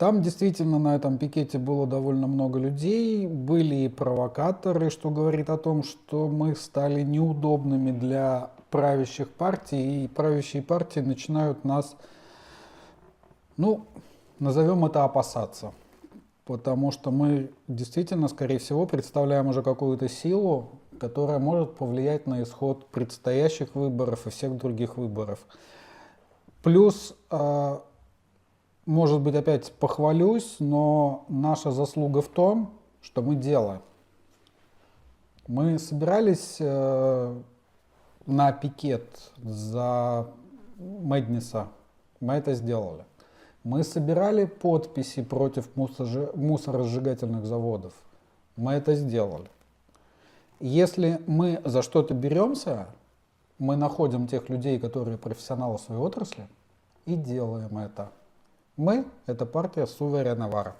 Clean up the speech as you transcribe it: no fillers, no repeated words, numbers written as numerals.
Там действительно на этом пикете было довольно много людей, были и провокаторы, что говорит о том, что мы стали неудобными для правящих партий, и правящие партии начинают нас, ну, назовем это, опасаться. Потому что мы действительно, скорее всего, представляем уже какую-то силу, которая может повлиять на исход предстоящих выборов и всех других выборов. Плюс, может быть, опять похвалюсь, но наша заслуга в том, что мы делаем. Мы собирались на пикет за Мэдниса, мы это сделали. Мы собирали подписи против мусоросжигательных заводов, мы это сделали. Если мы за что-то беремся, мы находим тех людей, которые профессионалы в своей отрасли, и делаем это. Мы — это партия Суверена Вара.